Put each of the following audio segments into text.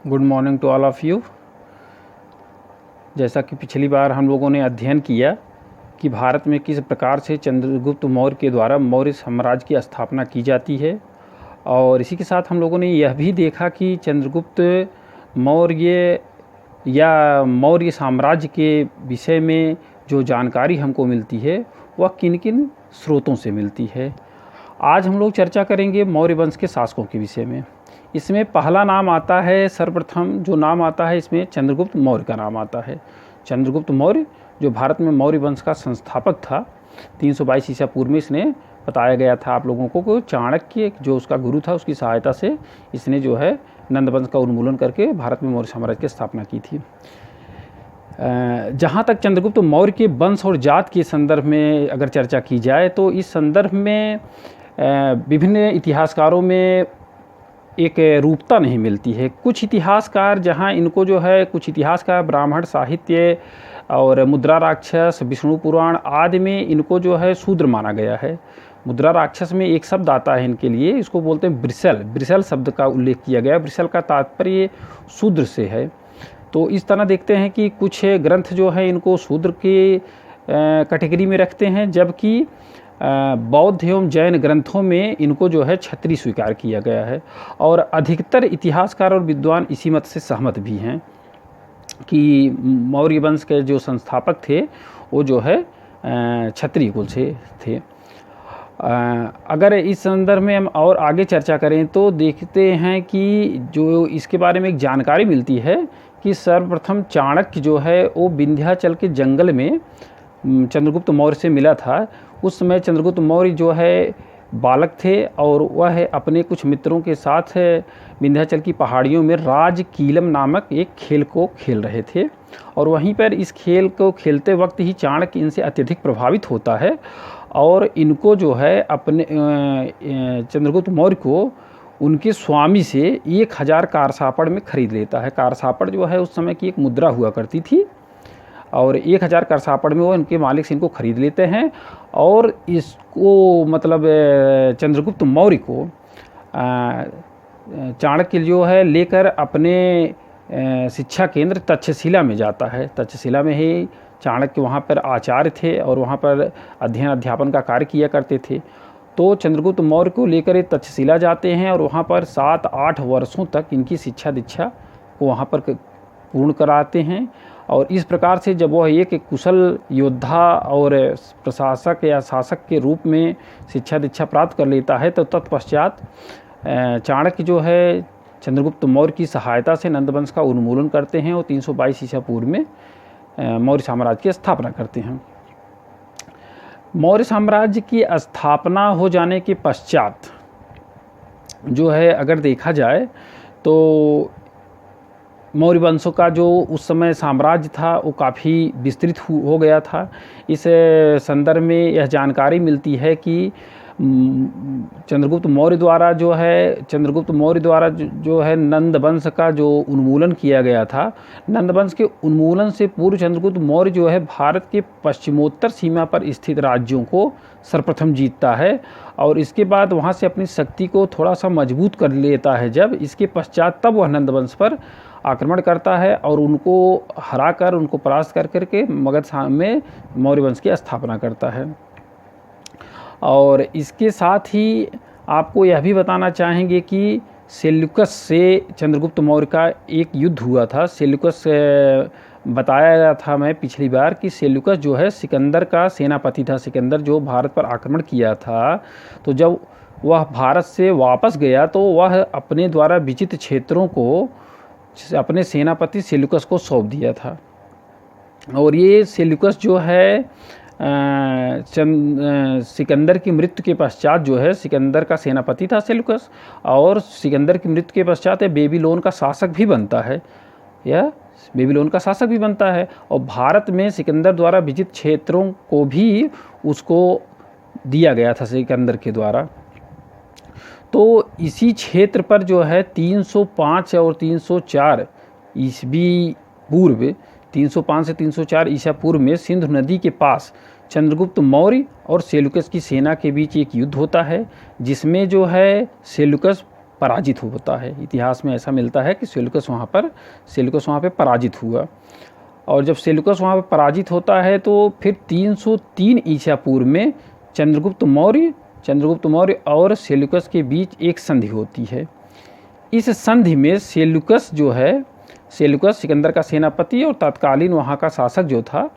Good morning to all of you. जैसा कि पिछली बार हम लोगों ने अध्ययन किया कि भारत में किस प्रकार से चंद्रगुप्त मौर्य के द्वारा मौर्य साम्राज्य की स्थापना की जाती है, और इसी के साथ हम लोगों ने यह भी देखा कि चंद्रगुप्त मौर्य या मौर्य साम्राज्य के विषय में जो जानकारी हमको मिलती है वह किन किन स्रोतों से मिलती है। आज हम लोग चर्चा करेंगे मौर्य वंश के शासकों के विषय में। इसमें पहला नाम आता है, सर्वप्रथम जो नाम आता है इसमें चंद्रगुप्त मौर्य का नाम आता है। चंद्रगुप्त मौर्य जो भारत में मौर्य वंश का संस्थापक था, 322 ईसा पूर्व में इसने बताया गया था आप लोगों को चाणक्य जो उसका गुरु था उसकी सहायता से इसने जो है नंद वंश का उन्मूलन करके भारत में मौर्य साम्राज्य की स्थापना की थी। जहाँ तक चंद्रगुप्त मौर्य के वंश और जात के संदर्भ में अगर चर्चा की जाए तो इस संदर्भ में विभिन्न इतिहासकारों में एक रूपता नहीं मिलती है। कुछ इतिहासकार जहाँ इनको जो है, कुछ इतिहासकार ब्राह्मण साहित्य और मुद्रा राक्षस, विष्णु पुराण आदि में इनको जो है शूद्र माना गया है। मुद्रा राक्षस में एक शब्द आता है इनके लिए, इसको बोलते हैं ब्रिसल। ब्रिसल शब्द का उल्लेख किया गया। ब्रिसल का तात्पर्य शूद्र से है। तो इस तरह देखते हैं कि कुछ ग्रंथ जो है इनको शूद्र के कैटेगरी में रखते हैं, जबकि बौद्ध एवं जैन ग्रंथों में इनको जो है क्षत्रिय स्वीकार किया गया है। और अधिकतर इतिहासकार और विद्वान इसी मत से सहमत भी हैं कि मौर्य वंश के जो संस्थापक थे वो जो है क्षत्रिय कुल से थे। अगर इस संदर्भ में हम और आगे चर्चा करें तो देखते हैं कि जो इसके बारे में एक जानकारी मिलती है कि सर्वप्रथम चाणक्य जो है वो विंध्याचल के जंगल में चंद्रगुप्त मौर्य से मिला था। उस समय चंद्रगुप्त मौर्य जो है बालक थे और वह अपने कुछ मित्रों के साथ विंध्याचल की पहाड़ियों में राजकीलम नामक एक खेल को खेल रहे थे। और वहीं पर इस खेल को खेलते वक्त ही चाणक्य इनसे अत्यधिक प्रभावित होता है और इनको जो है अपने चंद्रगुप्त मौर्य को उनके स्वामी से 1000 कारसापड़ में खरीद लेता है। कारसापड़ जो है उस समय की एक मुद्रा हुआ करती थी और 1000 कारसापड़ में वो इनके मालिक से इनको खरीद लेते हैं। और इसको मतलब चंद्रगुप्त मौर्य को चाणक्य जो है लेकर अपने शिक्षा केंद्र तक्षशिला में जाता है। तक्षशिला में ही चाणक्य वहाँ पर आचार्य थे और वहाँ पर अध्ययन अध्यापन का कार्य किया करते थे। तो चंद्रगुप्त मौर्य को लेकर ये तक्षशिला जाते हैं और वहाँ पर 7-8 वर्षों तक इनकी शिक्षा दीक्षा को वहाँ पर पूर्ण कराते हैं। और इस प्रकार से जब वह एक कुशल योद्धा और प्रशासक या शासक के रूप में शिक्षा दीक्षा प्राप्त कर लेता है तो तत्पश्चात चाणक्य जो है चंद्रगुप्त मौर्य की सहायता से नंद वंश का उन्मूलन करते हैं और 322 ईसा पूर्व में मौर्य साम्राज्य की स्थापना करते हैं। मौर्य साम्राज्य की स्थापना हो जाने के पश्चात जो है अगर देखा जाए तो मौर्य वंशों का जो उस समय साम्राज्य था वो काफ़ी विस्तृत हो गया था। इस संदर्भ में यह जानकारी मिलती है कि चंद्रगुप्त मौर्य द्वारा जो है नंद वंश का जो उन्मूलन किया गया था। नंद वंश के उन्मूलन से पूर्व चंद्रगुप्त मौर्य जो है भारत के पश्चिमोत्तर सीमा पर स्थित राज्यों को सर्वप्रथम जीतता है और इसके बाद वहाँ से अपनी शक्ति को थोड़ा सा मजबूत कर लेता है। जब इसके पश्चात तब वह नंद वंश पर आक्रमण करता है और उनको हराकर, उनको परास्त कर करके मगध में मौर्य वंश की स्थापना करता है। और इसके साथ ही आपको यह भी बताना चाहेंगे कि सेल्यूकस से चंद्रगुप्त मौर्य का एक युद्ध हुआ था। सेल्यूकस बताया गया था मैं पिछली बार कि सेल्यूकस जो है सिकंदर का सेनापति था। सिकंदर जो भारत पर आक्रमण किया था, तो जब वह भारत से वापस गया तो वह अपने द्वारा विजित क्षेत्रों को अपने सेनापति सेल्यूकस को सौंप दिया था। और ये सेल्यूकस जो है सिकंदर की मृत्यु के पश्चात जो है, सिकंदर का सेनापति था सेल्यूकस और सिकंदर की मृत्यु के पश्चात बेबीलोन का शासक भी बनता है। यह बेबीलोन का शासक भी बनता है और भारत में सिकंदर द्वारा विजित क्षेत्रों को भी उसको दिया गया था सिकंदर के द्वारा। तो इसी क्षेत्र पर जो है 305 और 304 ईस्वी पूर्व, 305 से 304 ईसा पूर्व में सिंधु नदी के पास चंद्रगुप्त मौर्य और सेल्यूकस की सेना के बीच एक युद्ध होता है, जिसमें जो है सेल्यूकस पराजित होता है। इतिहास में ऐसा मिलता है कि सेल्यूकस वहाँ पर पराजित हुआ। और जब सेल्यूकस वहाँ पर पराजित होता है तो फिर 303 ईसा पूर्व में चंद्रगुप्त मौर्य और सेल्यूकस के बीच एक संधि होती है। इस संधि में सेल्यूकस सिकंदर का सेनापति और तत्कालीन वहाँ का शासक जो था,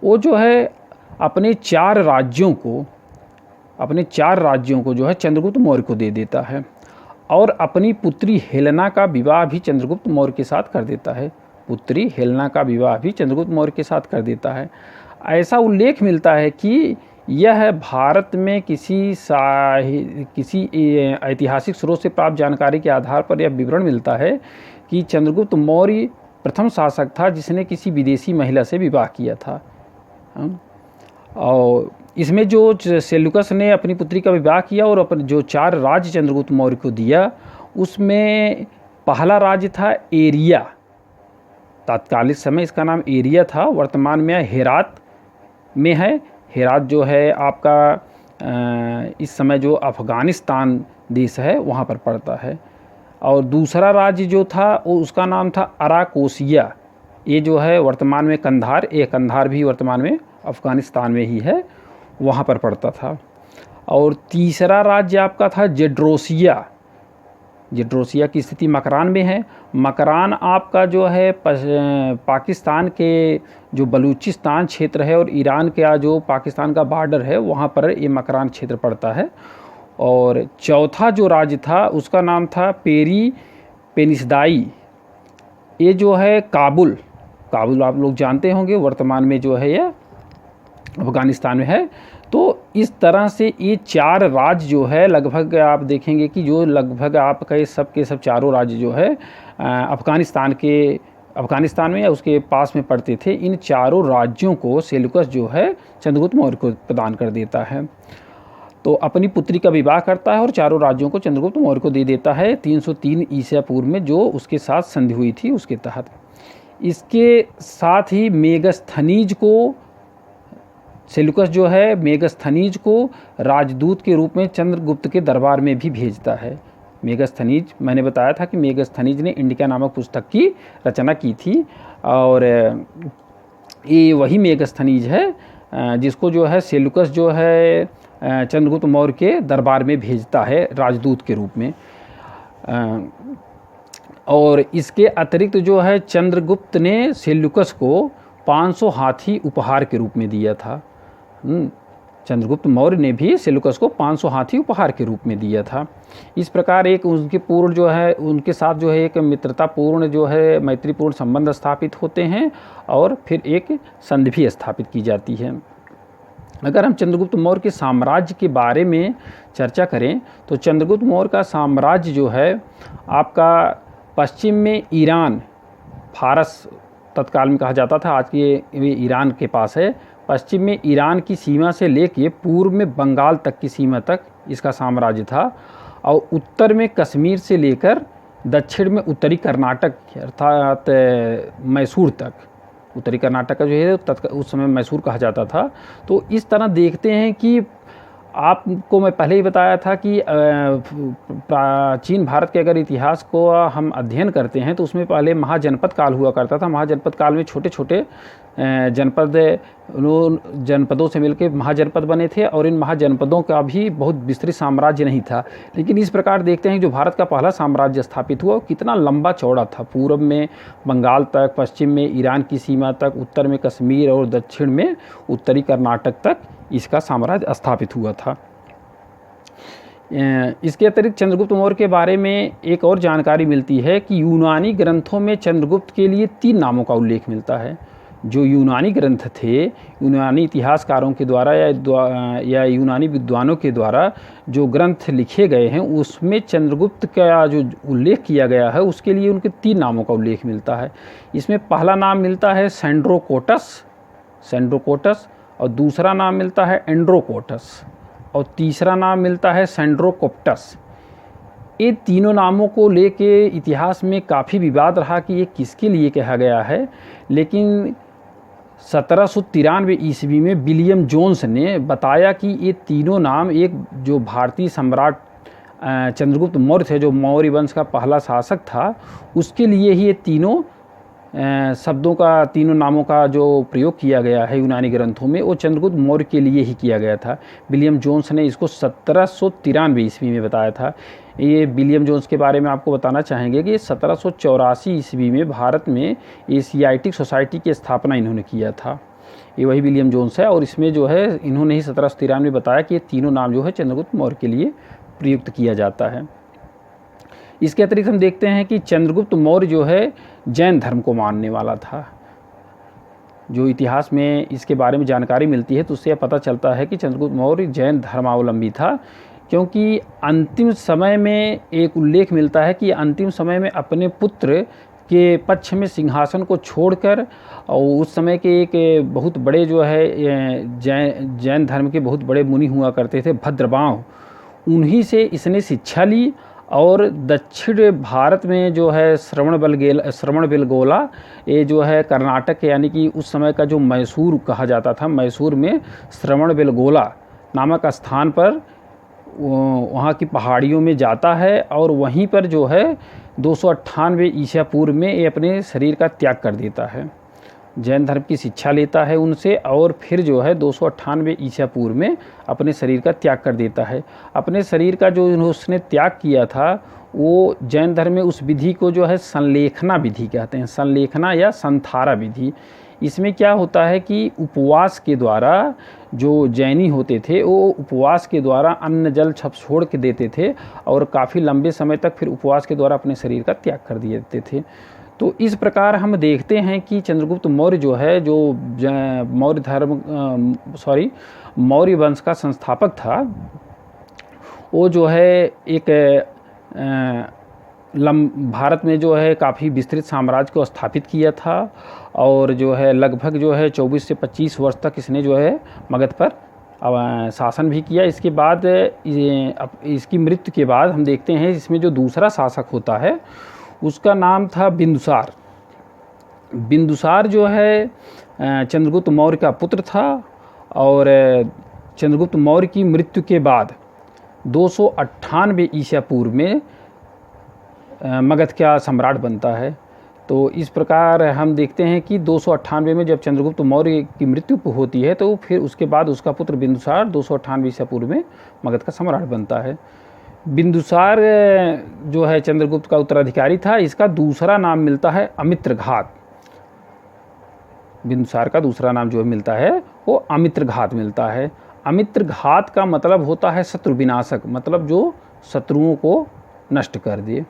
वो जो है अपने 4 राज्यों को जो है चंद्रगुप्त मौर्य को दे देता है और अपनी पुत्री हेलेना का विवाह भी चंद्रगुप्त मौर्य के साथ कर देता है। ऐसा उल्लेख मिलता है कि यह भारत में किसी ऐतिहासिक स्रोत से प्राप्त जानकारी के आधार पर यह विवरण मिलता है कि चंद्रगुप्त मौर्य प्रथम शासक था जिसने किसी विदेशी महिला से विवाह किया था। और इसमें जो सेल्यूकस ने अपनी पुत्री का विवाह किया और अपने जो 4 राज्य चंद्रगुप्त मौर्य को दिया, उसमें पहला राज्य था एरिया। तत्कालीन समय इसका नाम एरिया था, वर्तमान में हेरात में है। हेरात जो है आपका इस समय जो अफ़गानिस्तान देश है वहाँ पर पड़ता है। और दूसरा राज्य जो था वो उसका नाम था अराकोसिया। ये जो है वर्तमान में कंधार भी वर्तमान में अफ़गानिस्तान में ही है, वहाँ पर पड़ता था। और तीसरा राज्य आपका था जेड्रोसिया की स्थिति मकरान में है। मकरान आपका जो है पाकिस्तान के जो बलूचिस्तान क्षेत्र है और ईरान का जो पाकिस्तान का बॉर्डर है वहाँ पर ये मकरान क्षेत्र पड़ता है। और चौथा जो राज्य था उसका नाम था पेनिसदाई। ये जो है काबुल आप लोग जानते होंगे, वर्तमान में जो है यह अफ़गानिस्तान में है। तो इस तरह से ये 4 राज्य जो है लगभग आप देखेंगे कि जो लगभग आपका सब के सब चारों राज्य जो है अफ़गानिस्तान में या उसके पास में पड़ते थे। इन चारों राज्यों को सेल्यूकस जो है चंद्रगुप्त मौर्य को प्रदान कर देता है। तो अपनी पुत्री का विवाह करता है और चारों राज्यों को चंद्रगुप्त मौर्य को दे देता है 303 ईसा पूर्व में, जो उसके साथ संधि हुई थी उसके तहत। इसके साथ ही सेल्यूकस जो है मेगस्थनीज को राजदूत के रूप में चंद्रगुप्त के दरबार में भी भेजता है। मेगस्थनीज, मैंने बताया था कि मेगस्थनीज ने इंडिका नामक पुस्तक की रचना की थी और ये वही मेगस्थनीज है जिसको जो है सेल्यूकस जो है चंद्रगुप्त मौर्य के दरबार में भेजता है राजदूत के रूप में। और इसके अतिरिक्त जो है चंद्रगुप्त ने सेल्यूकस को 500 हाथी उपहार के रूप में दिया था। चंद्रगुप्त मौर्य ने भी सेल्यूकस को 500 हाथी उपहार के रूप में दिया था। इस प्रकार एक उनके साथ जो है एक मित्रतापूर्ण जो है मैत्रीपूर्ण संबंध स्थापित होते हैं और फिर एक संधि भी स्थापित की जाती है। अगर हम चंद्रगुप्त मौर्य के साम्राज्य के बारे में चर्चा करें तो चंद्रगुप्त मौर्य का साम्राज्य जो है आपका पश्चिम में ईरान, फारस तत्काल में कहा जाता था, आज के ईरान के पास है। पश्चिम में ईरान की सीमा से लेके पूर्व में बंगाल तक की सीमा तक इसका साम्राज्य था और उत्तर में कश्मीर से लेकर दक्षिण में उत्तरी कर्नाटक अर्थात मैसूर तक, उत्तरी कर्नाटक का जो है उस समय मैसूर कहा जाता था। तो इस तरह देखते हैं कि आपको मैं पहले ही बताया था कि प्राचीन भारत के अगर इतिहास को हम अध्ययन करते हैं तो उसमें पहले महाजनपद काल हुआ करता था। महाजनपद काल में छोटे छोटे जनपदों से मिलकर महाजनपद बने थे और इन महाजनपदों का भी बहुत विस्तृत साम्राज्य नहीं था। लेकिन इस प्रकार देखते हैं जो भारत का पहला साम्राज्य स्थापित हुआ कितना लंबा चौड़ा था। पूर्व में बंगाल तक, पश्चिम में ईरान की सीमा तक, उत्तर में कश्मीर और दक्षिण में उत्तरी कर्नाटक तक इसका साम्राज्य स्थापित हुआ था। इसके अतिरिक्त चंद्रगुप्त मौर्य के बारे में एक और जानकारी मिलती है कि यूनानी ग्रंथों में चंद्रगुप्त के लिए 3 नामों का उल्लेख मिलता है। जो यूनानी ग्रंथ थे, यूनानी इतिहासकारों के द्वारा या यूनानी विद्वानों के द्वारा जो ग्रंथ लिखे गए हैं उसमें चंद्रगुप्त का जो उल्लेख किया गया है उसके लिए उनके 3 नामों का उल्लेख मिलता है। इसमें पहला नाम मिलता है सेंड्रोकोटस और दूसरा नाम मिलता है एंड्रोकोटस और तीसरा नाम मिलता है सेंड्रोकोप्टस। ये तीनों नामों को लेके इतिहास में काफ़ी विवाद रहा कि ये किसके लिए कहा गया है। लेकिन 1793 ईस्वी में विलियम जोन्स ने बताया कि ये तीनों नाम एक जो भारतीय सम्राट चंद्रगुप्त मौर्य थे, जो मौर्य वंश का पहला शासक था, उसके लिए ही ये तीनों शब्दों का, तीनों नामों का जो प्रयोग किया गया है यूनानी ग्रंथों में, वो चंद्रगुप्त मौर्य के लिए ही किया गया था। विलियम जोन्स ने इसको 1793 ईस्वी में बताया था। ये विलियम जोन्स के बारे में आपको बताना चाहेंगे कि 1784 ईस्वी में भारत में एशियाटिक सोसाइटी की स्थापना इन्होंने किया था। ये वही विलियम जोन्स है, और इसमें जो है इन्होंने ही 1793 में बताया कि ये तीनों नाम जो है चंद्रगुप्त मौर्य के लिए प्रयुक्त किया जाता है। इसके अतिरिक्त हम देखते हैं कि चंद्रगुप्त मौर्य जो है जैन धर्म को मानने वाला था। जो इतिहास में इसके बारे में जानकारी मिलती है तो उससे यह पता चलता है कि चंद्रगुप्त मौर्य जैन धर्मावलंबी था, क्योंकि अंतिम समय में एक उल्लेख मिलता है कि अंतिम समय में अपने पुत्र के पक्ष में सिंहासन को छोड़कर, और उस समय के एक बहुत बड़े जो है जैन धर्म के बहुत बड़े मुनि हुआ करते थे, भद्रबाह, उन्हीं से इसने शिक्षा ली। और दक्षिण भारत में जो है श्रवणबेलगोला, ये जो है कर्नाटक, यानी कि उस समय का जो मैसूर कहा जाता था, मैसूर में श्रवणबेलगोला नामक स्थान पर वहाँ की पहाड़ियों में जाता है, और वहीं पर जो है 298 ईसा पूर्व में ये अपने शरीर का त्याग कर देता है। जैन धर्म की शिक्षा लेता है उनसे, और फिर जो है 298 ईसा पूर्व में अपने शरीर का त्याग कर देता है। अपने शरीर का जो उसने त्याग किया था, वो जैन धर्म में उस विधि को जो है संलेखना विधि कहते हैं, संलेखना या संथारा विधि। इसमें क्या होता है कि उपवास के द्वारा, जो जैनी होते थे वो उपवास के द्वारा अन्न जल छप छोड़ के देते थे, और काफ़ी लंबे समय तक फिर उपवास के द्वारा अपने शरीर का त्याग कर देते थे। तो इस प्रकार हम देखते हैं कि चंद्रगुप्त मौर्य जो है, जो मौर्य वंश का संस्थापक था, वो जो है एक भारत में जो है काफ़ी विस्तृत साम्राज्य को स्थापित किया था, और जो है लगभग जो है 24 से 25 वर्ष तक इसने जो है मगध पर शासन भी किया। इसके बाद इसकी मृत्यु के बाद हम देखते हैं इसमें जो दूसरा शासक होता है उसका नाम था बिंदुसार। बिंदुसार जो है चंद्रगुप्त मौर्य का पुत्र था, और चंद्रगुप्त मौर्य की मृत्यु के बाद 298 ईसा पूर्व में मगध का सम्राट बनता है। तो इस प्रकार हम देखते हैं कि 298 में जब चंद्रगुप्त मौर्य की मृत्यु होती है, तो फिर उसके बाद उसका पुत्र बिंदुसार 298 ईसा पूर्व में मगध का सम्राट बनता है। बिंदुसार जो है चंद्रगुप्त का उत्तराधिकारी था। इसका दूसरा नाम मिलता है अमित्रघात। बिंदुसार का दूसरा नाम जो मिलता है वो अमित्रघात मिलता है। अमित्रघात का मतलब होता है शत्रु विनाशक, मतलब जो शत्रुओं को नष्ट कर दे,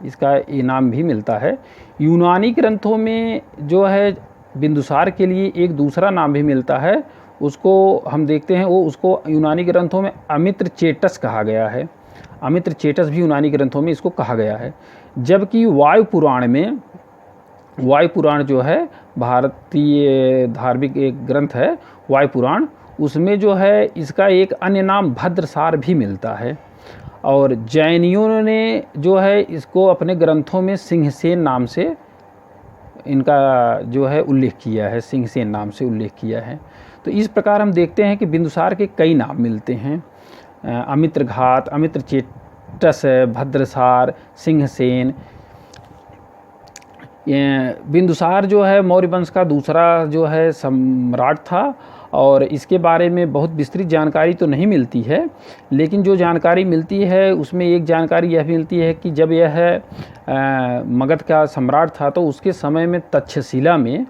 इसका ये नाम भी मिलता है। यूनानी ग्रंथों में जो है बिंदुसार के लिए एक दूसरा नाम भी मिलता है, उसको हम देखते हैं, वो उसको यूनानी ग्रंथों में अमित्रचेटस कहा गया है। अमित्रचेटस भी यूनानी ग्रंथों में इसको कहा गया है। जबकि वायु पुराण जो है भारतीय धार्मिक एक ग्रंथ है वायु पुराण, उसमें जो है इसका एक अन्य नाम भद्रसार भी मिलता है। और जैनियों ने जो है इसको अपने ग्रंथों में सिंहसेन नाम से इनका जो है उल्लेख किया है, सिंहसेन नाम से उल्लेख किया है। तो इस प्रकार हम देखते हैं कि बिंदुसार के कई नाम मिलते हैं, अमित्रघात, अमित्रचेटस, भद्रसार, सिंहसेन। बिंदुसार जो है मौर्य वंश का दूसरा जो है सम्राट था, और इसके बारे में बहुत विस्तृत जानकारी तो नहीं मिलती है, लेकिन जो जानकारी मिलती है उसमें एक जानकारी यह मिलती है कि जब यह मगध का सम्राट था तो उसके समय में तक्षशिला में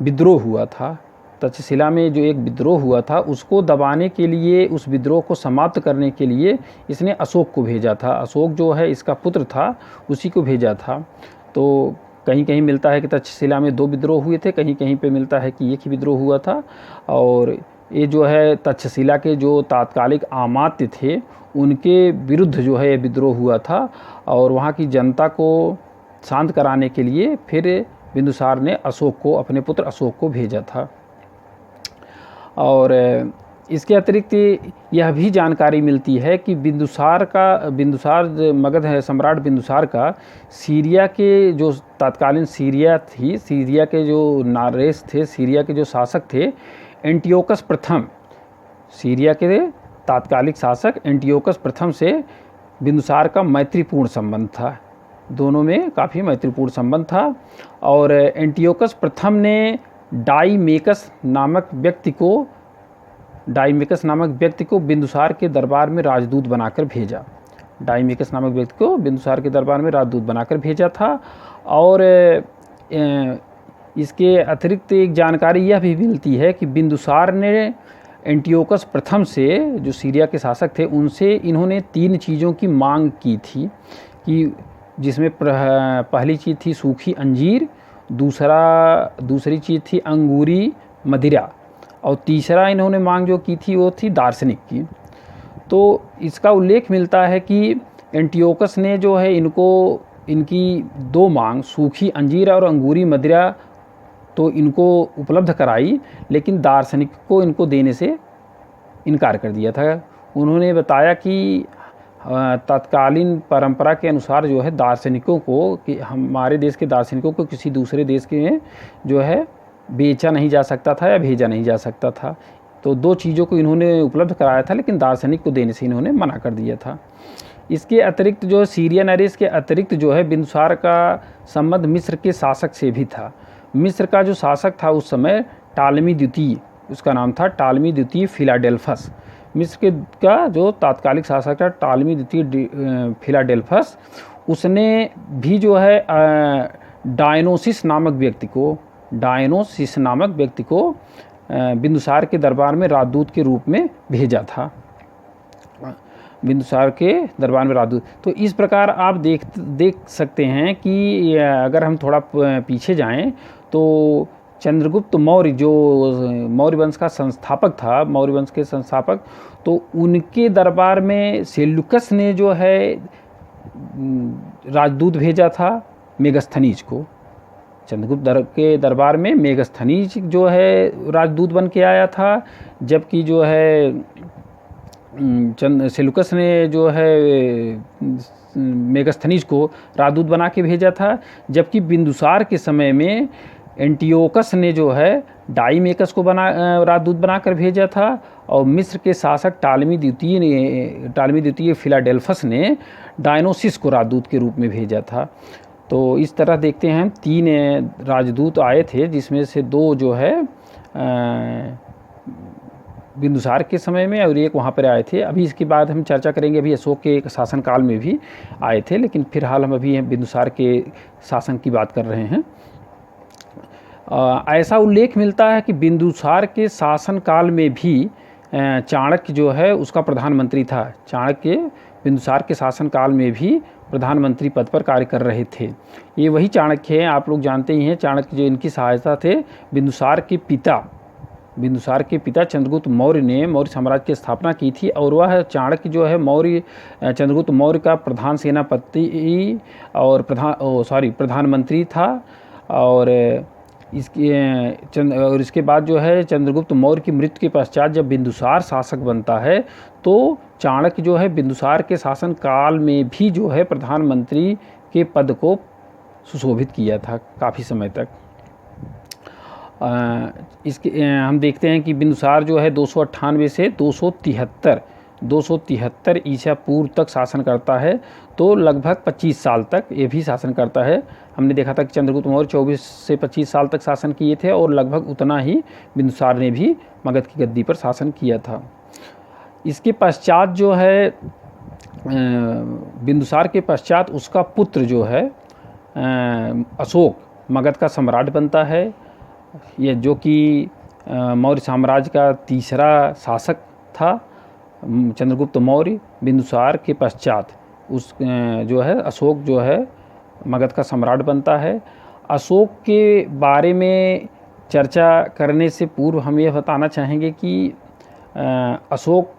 विद्रोह हुआ था। तक्षशिला में जो एक विद्रोह हुआ था उसको दबाने के लिए, उस विद्रोह को समाप्त करने के लिए इसने अशोक को भेजा था। अशोक जो है इसका पुत्र था, उसी को भेजा था। तो कहीं कहीं मिलता है कि तक्षशिला में 2 विद्रोह हुए थे, कहीं कहीं पे मिलता है कि एक ही विद्रोह हुआ था। और ये जो है तक्षशिला के जो तात्कालिक अमात्य थे उनके विरुद्ध जो है ये विद्रोह हुआ था, और वहाँ की जनता को शांत कराने के लिए फिर बिंदुसार ने अशोक को, अपने पुत्र अशोक को भेजा था। और इसके अतिरिक्त यह भी जानकारी मिलती है कि मगध सम्राट बिंदुसार का सीरिया के जो तत्कालीन सीरिया के जो नारेस थे, सीरिया के जो शासक थे एंटियोकस प्रथम, सीरिया के तात्कालिक शासक एंटियोकस प्रथम से बिंदुसार का मैत्रीपूर्ण संबंध था, दोनों में काफ़ी मैत्रीपूर्ण संबंध था। और एंटियोकस प्रथम ने डाईमेकस नामक व्यक्ति को बिंदुसार के दरबार में राजदूत बनाकर भेजा। डाईमेकस नामक व्यक्ति को बिंदुसार के दरबार में राजदूत बनाकर भेजा था। और इसके अतिरिक्त एक जानकारी यह भी मिलती है कि बिंदुसार ने एंटियोकस प्रथम से, जो सीरिया के शासक थे, उनसे इन्होंने 3 चीज़ों की मांग की थी, कि जिसमें पहली चीज़ थी सूखी अंजीर, दूसरी चीज़ थी अंगूरी मदिरा, और तीसरा इन्होंने मांग जो की थी वो थी दार्शनिक की। तो इसका उल्लेख मिलता है कि एंटियोकस ने जो है इनकी 2 मांग, सूखी अंजीर और अंगूरी मदिरा, तो इनको उपलब्ध कराई, लेकिन दार्शनिक को इनको देने से इनकार कर दिया था। उन्होंने बताया कि तत्कालीन परंपरा के अनुसार जो है दार्शनिकों को, कि हमारे देश के दार्शनिकों को किसी दूसरे देश के जो है बेचा नहीं जा सकता था या भेजा नहीं जा सकता था। तो 2 चीज़ों को इन्होंने उपलब्ध कराया था, लेकिन दार्शनिक को देने से इन्होंने मना कर दिया था। इसके अतिरिक्त जो सीरिया नरेश के अतिरिक्त जो है बिंदुसार का संबंध मिस्र के शासक से भी था। मिस्र का जो शासक था उस समय टालमी द्वितीय, उसका नाम था टालमी द्वितीय फिलाडेल्फस। मिस्र का जो तात्कालिक शासक था टालमी द्वितीय फिलाडेल्फस, उसने भी जो है डायनोसिस नामक व्यक्ति को बिंदुसार के दरबार में राजदूत के रूप में भेजा था। बिंदुसार के दरबार में राजदूत। तो इस प्रकार आप देख सकते हैं कि अगर हम थोड़ा पीछे जाएं तो चंद्रगुप्त मौर्य, जो मौर्य वंश का संस्थापक था, मौर्य वंश के संस्थापक, तो उनके दरबार में सेल्यूकस ने जो है राजदूत भेजा था मेगस्थनीज को। चंद्रगुप्त के दरबार में मेगस्थनीज जो है राजदूत बन के आया था, जबकि जो है सेल्यूकस ने जो है मेगस्थनीज को राजदूत बना के भेजा था। जबकि बिंदुसार के समय में एंटियोकस ने जो है डाईमेकस को राजदूत बनाकर भेजा था, और मिस्र के शासक टालमी द्वितीय फिलाडेल्फस ने डायनोसिस को राजदूत के रूप में भेजा था। तो इस तरह देखते हैं 3 राजदूत आए थे, जिसमें से 2 जो है बिंदुसार के समय में और 1 वहाँ पर आए थे। अभी इसके बाद हम चर्चा करेंगे, अभी अशोक के शासनकाल में भी आए थे, लेकिन फिलहाल हम अभी बिंदुसार के शासन की बात कर रहे हैं। ऐसा उल्लेख मिलता है कि बिंदुसार के शासनकाल में भी चाणक्य जो है उसका प्रधानमंत्री था। चाणक्य बिंदुसार के शासनकाल में भी प्रधानमंत्री पद पर कार्य कर रहे थे। ये वही चाणक्य हैं, आप लोग जानते ही हैं, चाणक्य जो इनकी सहायता थे बिंदुसार के पिता चंद्रगुप्त मौर्य ने मौर्य साम्राज्य की स्थापना की थी। और वह चाणक्य जो है चंद्रगुप्त मौर्य का प्रधान सेनापति और प्रधानमंत्री था। और इसके बाद जो है चंद्रगुप्त मौर्य की मृत्यु के पश्चात जब बिंदुसार शासक बनता है, तो चाणक्य जो है बिंदुसार के शासन काल में भी जो है प्रधानमंत्री के पद को सुशोभित किया था काफ़ी समय तक। हम देखते हैं कि बिंदुसार जो है 298 से 273 ईसा पूर्व तक शासन करता है, तो लगभग 25 साल तक ये भी शासन करता है। हमने देखा था कि चंद्रगुप्त मौर्य 24 से 25 साल तक शासन किए थे, और लगभग उतना ही बिंदुसार ने भी मगध की गद्दी पर शासन किया था। इसके पश्चात जो है बिंदुसार के पश्चात उसका पुत्र जो है अशोक मगध का सम्राट बनता है। ये जो कि मौर्य साम्राज्य का तीसरा शासक था। चंद्रगुप्त मौर्य बिंदुसार के पश्चात जो है अशोक जो है मगध का सम्राट बनता है। अशोक के बारे में चर्चा करने से पूर्व हम यह बताना चाहेंगे कि अशोक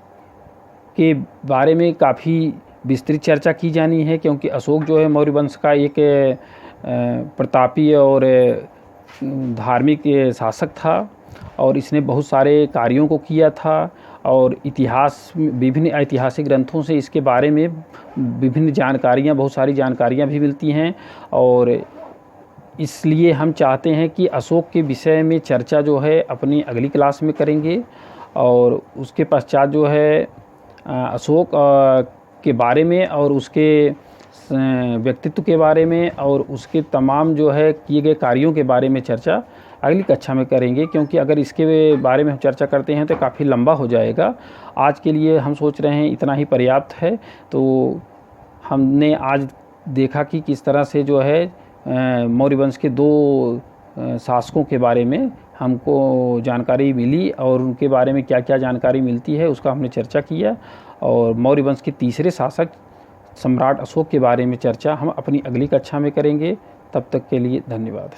के बारे में काफ़ी विस्तृत चर्चा की जानी है, क्योंकि अशोक जो है मौर्य वंश का एक प्रतापी और धार्मिक शासक था, और इसने बहुत सारे कार्यों को किया था। और विभिन्न ऐतिहासिक ग्रंथों से इसके बारे में बहुत सारी जानकारियाँ भी मिलती हैं। और इसलिए हम चाहते हैं कि अशोक के विषय में चर्चा जो है अपनी अगली क्लास में करेंगे। और उसके पश्चात जो है अशोक के बारे में और उसके व्यक्तित्व के बारे में और उसके तमाम जो है किए गए कार्यों के बारे में चर्चा अगली कक्षा में करेंगे, क्योंकि अगर इसके बारे में हम चर्चा करते हैं तो काफ़ी लंबा हो जाएगा। आज के लिए हम सोच रहे हैं इतना ही पर्याप्त है। तो हमने आज देखा कि किस तरह से जो है मौर्य वंश के दो शासकों के बारे में हमको जानकारी मिली और उनके बारे में क्या क्या जानकारी मिलती है उसका हमने चर्चा किया। और मौर्य वंश के तीसरे शासक सम्राट अशोक के बारे में चर्चा हम अपनी अगली कक्षा में करेंगे। तब तक के लिए धन्यवाद।